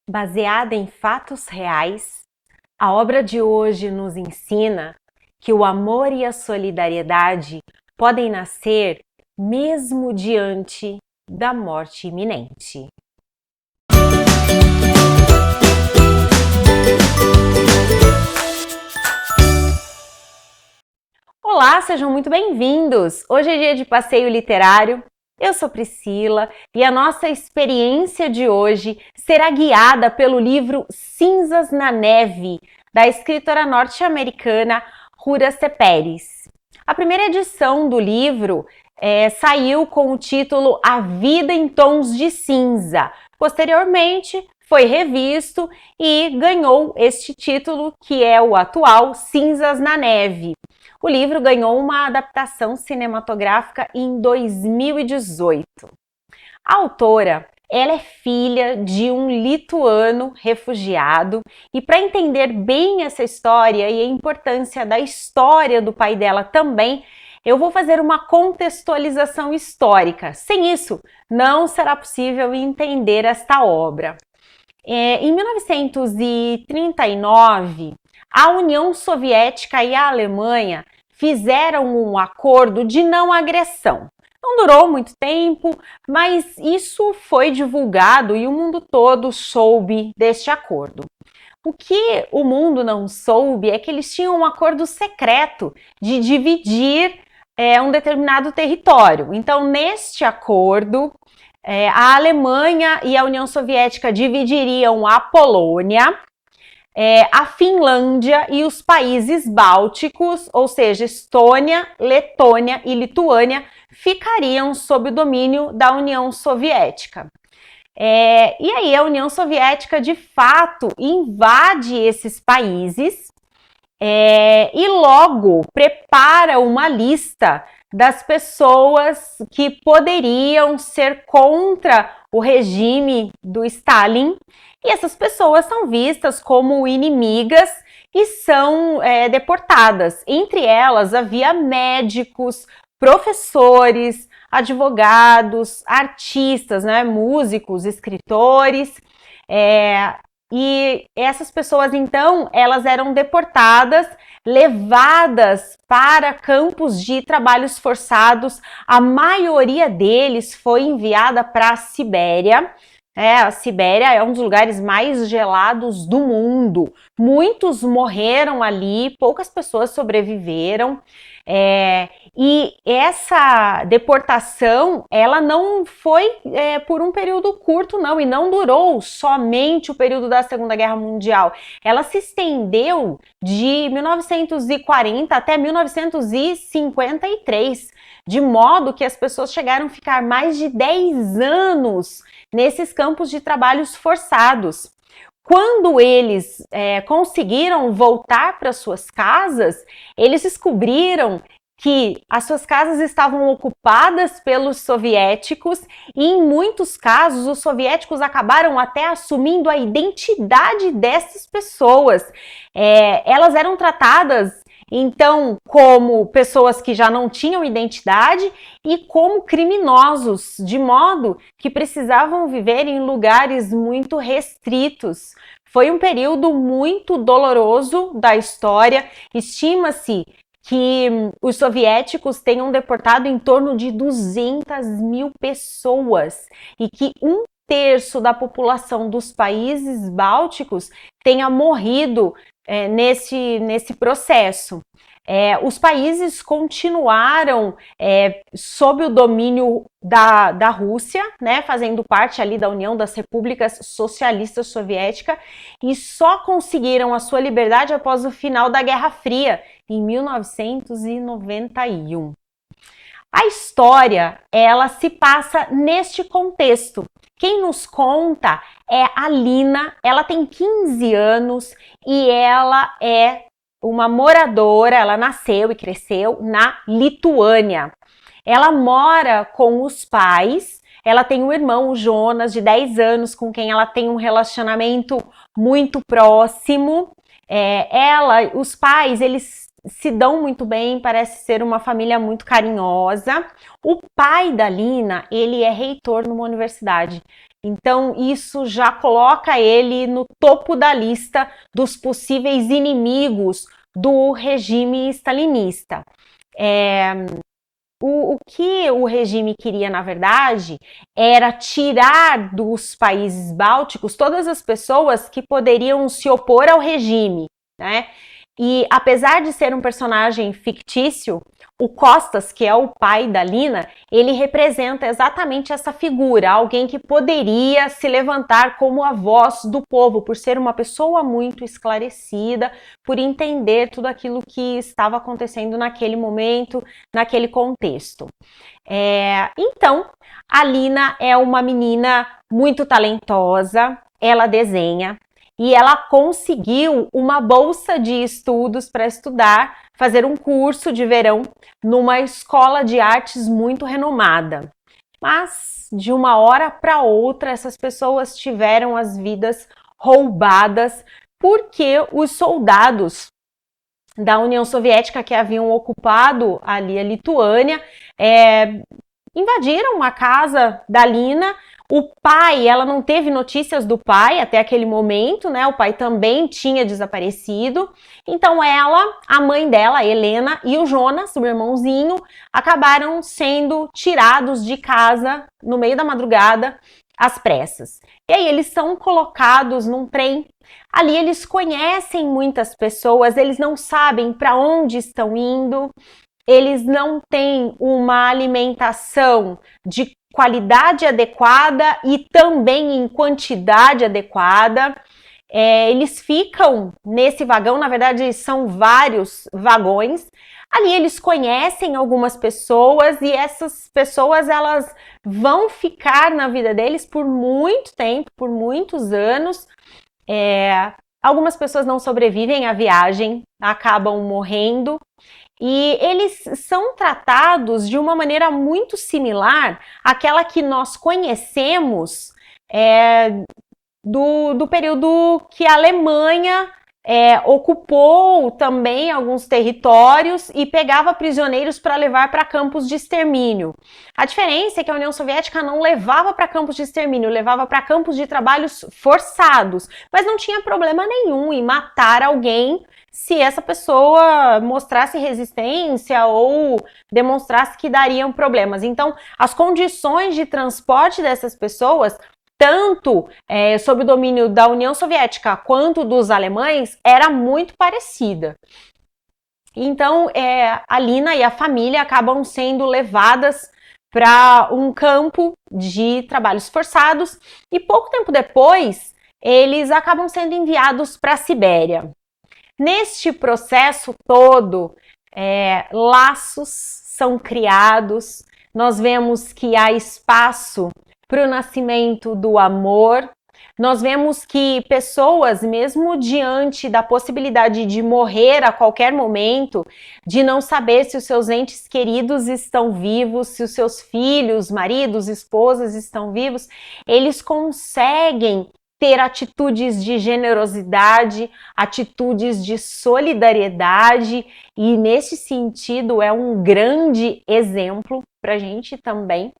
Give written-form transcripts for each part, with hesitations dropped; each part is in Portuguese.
Baseada em fatos reais, a obra de hoje nos ensina que o amor e a solidariedade podem nascer mesmo diante da morte iminente. Olá, sejam muito bem-vindos! Hoje é dia de passeio literário. Eu sou Priscila e a nossa experiência de hoje será guiada pelo livro Cinzas na Neve, da escritora norte-americana Ruta Sepetys. A primeira edição do livro saiu com o título A Vida em Tons de Cinza. Posteriormente, foi revisto e ganhou este título, que é o atual Cinzas na Neve. O livro ganhou uma adaptação cinematográfica em 2018. A autora, ela é filha de um lituano refugiado e para entender bem essa história e a importância da história do pai dela também, eu vou fazer uma contextualização histórica. Sem isso, não será possível entender esta obra. Em 1939, a União Soviética e a Alemanha fizeram um acordo de não agressão. Não durou muito tempo, mas isso foi divulgado e o mundo todo soube deste acordo. O que o mundo não soube é que eles tinham um acordo secreto de dividir um determinado território. Então, neste acordo, a Alemanha e a União Soviética dividiriam a Polônia, a Finlândia e os países bálticos, ou seja, Estônia, Letônia e Lituânia, ficariam sob o domínio da União Soviética. E aí a União Soviética, de fato, invade esses países e logo prepara uma lista das pessoas que poderiam ser contra o regime do Stalin, e essas pessoas são vistas como inimigas e são deportadas. Entre elas havia médicos, professores, advogados, artistas, músicos, escritores, e essas pessoas, então, elas eram deportadas, levadas para campos de trabalhos forçados. A maioria deles foi enviada para a Sibéria. A Sibéria é um dos lugares mais gelados do mundo. Muitos morreram ali, poucas pessoas sobreviveram. E essa deportação, ela não foi por um período curto, não, e não durou somente o período da Segunda Guerra Mundial. Ela se estendeu de 1940 até 1953, de modo que as pessoas chegaram a ficar mais de 10 anos nesses campos de trabalhos forçados. Quando eles conseguiram voltar para suas casas, eles descobriram que as suas casas estavam ocupadas pelos soviéticos e, em muitos casos, os soviéticos acabaram até assumindo a identidade dessas pessoas. Elas eram tratadas, então, como pessoas que já não tinham identidade e como criminosos, de modo que precisavam viver em lugares muito restritos. Foi um período muito doloroso da história. Estima-se que os soviéticos tenham deportado em torno de 200 mil pessoas e que 1/3 da população dos países bálticos tenha morrido nesse processo. Os países continuaram sob o domínio da Rússia, fazendo parte ali da União das Repúblicas Socialistas Soviéticas, e só conseguiram a sua liberdade após o final da Guerra Fria, em 1991. A história, ela se passa neste contexto. Quem nos conta é a Lina. Ela tem 15 anos e ela é uma moradora, ela nasceu e cresceu na Lituânia. Ela mora com os pais, ela tem um irmão, o Jonas, de 10 anos, com quem ela tem um relacionamento muito próximo. Os pais, eles se dão muito bem, parece ser uma família muito carinhosa. O pai da Lina, ele é reitor numa universidade. Então, isso já coloca ele no topo da lista dos possíveis inimigos do regime stalinista. O que o regime queria, na verdade, era tirar dos países bálticos todas as pessoas que poderiam se opor ao regime, né? E apesar de ser um personagem fictício, o Costas, que é o pai da Lina, ele representa exatamente essa figura, alguém que poderia se levantar como a voz do povo, por ser uma pessoa muito esclarecida, por entender tudo aquilo que estava acontecendo naquele momento, naquele contexto. Então, a Lina é uma menina muito talentosa, ela desenha, e ela conseguiu uma bolsa de estudos para estudar, fazer um curso de verão numa escola de artes muito renomada. Mas, de uma hora para outra, essas pessoas tiveram as vidas roubadas porque os soldados da União Soviética que haviam ocupado ali a Lituânia invadiram a casa da Lina. O pai, ela não teve notícias do pai até aquele momento, né? O pai também tinha desaparecido. Então ela, a mãe dela, a Helena, e o Jonas, o irmãozinho, acabaram sendo tirados de casa no meio da madrugada, às pressas. E aí eles são colocados num trem. Ali eles conhecem muitas pessoas, eles não sabem para onde estão indo. Eles não têm uma alimentação de qualidade adequada e também em quantidade adequada. Eles ficam nesse vagão, na verdade são vários vagões. Ali eles conhecem algumas pessoas e essas pessoas elas vão ficar na vida deles por muito tempo, por muitos anos. Algumas pessoas não sobrevivem à viagem, acabam morrendo. E eles são tratados de uma maneira muito similar àquela que nós conhecemos do período que a Alemanha ocupou também alguns territórios e pegava prisioneiros para levar para campos de extermínio. A diferença é que a União Soviética não levava para campos de extermínio, levava para campos de trabalhos forçados, mas não tinha problema nenhum em matar alguém se essa pessoa mostrasse resistência ou demonstrasse que dariam problemas. Então, as condições de transporte dessas pessoas, tanto sob o domínio da União Soviética quanto dos alemães, era muito parecida. Então, a Lina e a família acabam sendo levadas para um campo de trabalhos forçados e pouco tempo depois, eles acabam sendo enviados para a Sibéria. Neste processo todo, laços são criados, nós vemos que há espaço para o nascimento do amor, nós vemos que pessoas, mesmo diante da possibilidade de morrer a qualquer momento, de não saber se os seus entes queridos estão vivos, se os seus filhos, maridos, esposas estão vivos, eles conseguem ter atitudes de generosidade, atitudes de solidariedade, e nesse sentido é um grande exemplo para a gente também.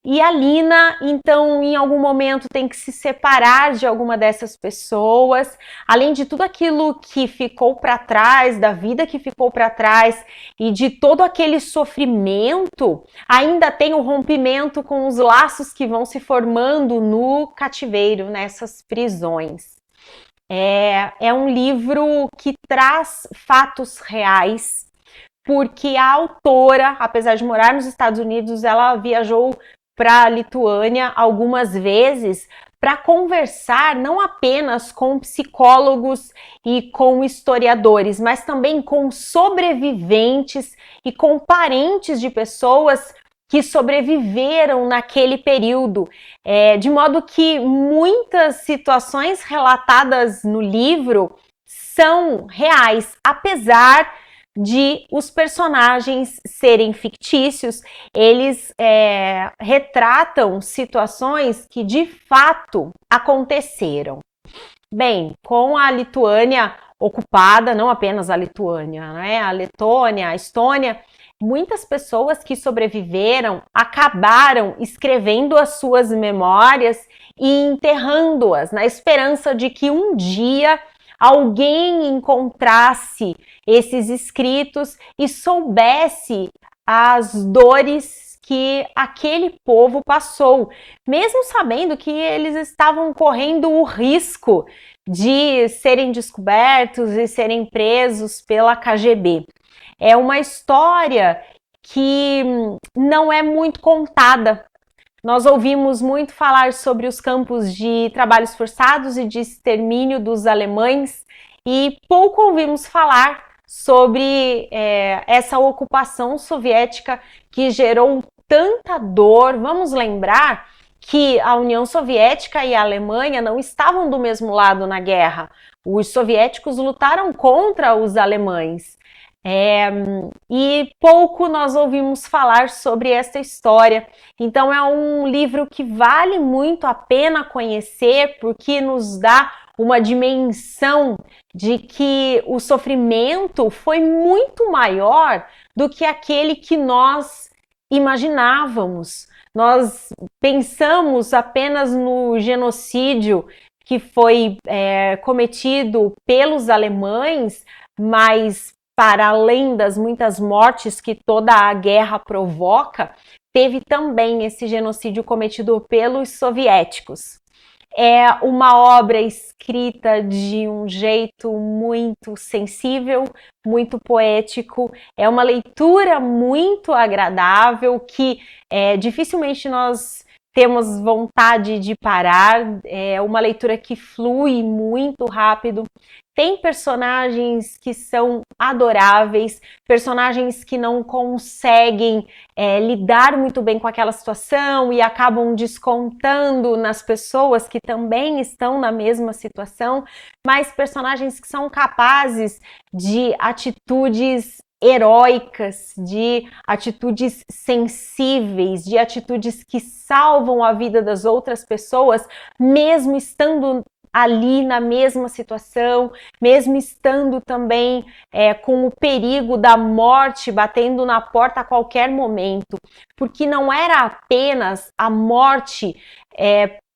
E a Lina, então, em algum momento tem que se separar de alguma dessas pessoas, além de tudo aquilo que ficou para trás, da vida que ficou para trás e de todo aquele sofrimento, ainda tem o rompimento com os laços que vão se formando no cativeiro, nessas prisões. É um livro que traz fatos reais, porque a autora, apesar de morar nos Estados Unidos, ela viajou para a Lituânia algumas vezes para conversar não apenas com psicólogos e com historiadores, mas também com sobreviventes e com parentes de pessoas que sobreviveram naquele período, de modo que muitas situações relatadas no livro são reais, apesar de os personagens serem fictícios, eles retratam situações que de fato aconteceram. Bem, com a Lituânia ocupada, não apenas a Lituânia, né? A Letônia, a Estônia, muitas pessoas que sobreviveram acabaram escrevendo as suas memórias e enterrando-as, na esperança de que um dia alguém encontrasse esses escritos e soubesse as dores que aquele povo passou, mesmo sabendo que eles estavam correndo o risco de serem descobertos e serem presos pela KGB. É uma história que não é muito contada. Nós ouvimos muito falar sobre os campos de trabalhos forçados e de extermínio dos alemães e pouco ouvimos falar sobre essa ocupação soviética que gerou tanta dor. Vamos lembrar que a União Soviética e a Alemanha não estavam do mesmo lado na guerra. Os soviéticos lutaram contra os alemães. E pouco nós ouvimos falar sobre essa história. Então é um livro que vale muito a pena conhecer, porque nos dá uma dimensão de que o sofrimento foi muito maior do que aquele que nós imaginávamos. Nós pensamos apenas no genocídio que foi cometido pelos alemães, mas para além das muitas mortes que toda a guerra provoca, teve também esse genocídio cometido pelos soviéticos. É uma obra escrita de um jeito muito sensível, muito poético, é uma leitura muito agradável que dificilmente nós temos vontade de parar, é uma leitura que flui muito rápido. Tem personagens que são adoráveis, personagens que não conseguem lidar muito bem com aquela situação e acabam descontando nas pessoas que também estão na mesma situação, mas personagens que são capazes de atitudes heróicas, de atitudes sensíveis, de atitudes que salvam a vida das outras pessoas, mesmo estando ali na mesma situação, mesmo estando também com o perigo da morte batendo na porta a qualquer momento, porque não era apenas a morte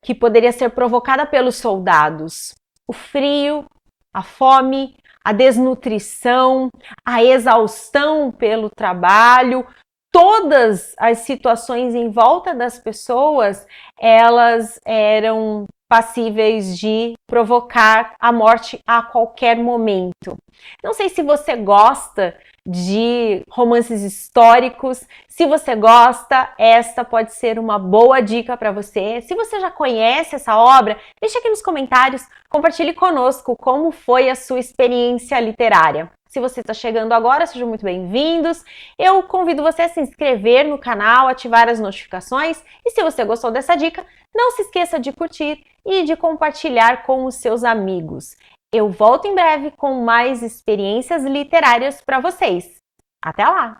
que poderia ser provocada pelos soldados, o frio, a fome, a desnutrição, a exaustão pelo trabalho, todas as situações em volta das pessoas, elas eram passíveis de provocar a morte a qualquer momento. Não sei se você gosta de romances históricos. Se você gosta, esta pode ser uma boa dica para você. Se você já conhece essa obra, deixe aqui nos comentários, compartilhe conosco como foi a sua experiência literária. Se você está chegando agora, sejam muito bem-vindos. Eu convido você a se inscrever no canal, ativar as notificações e se você gostou dessa dica, não se esqueça de curtir e de compartilhar com os seus amigos. Eu volto em breve com mais experiências literárias para vocês. Até lá!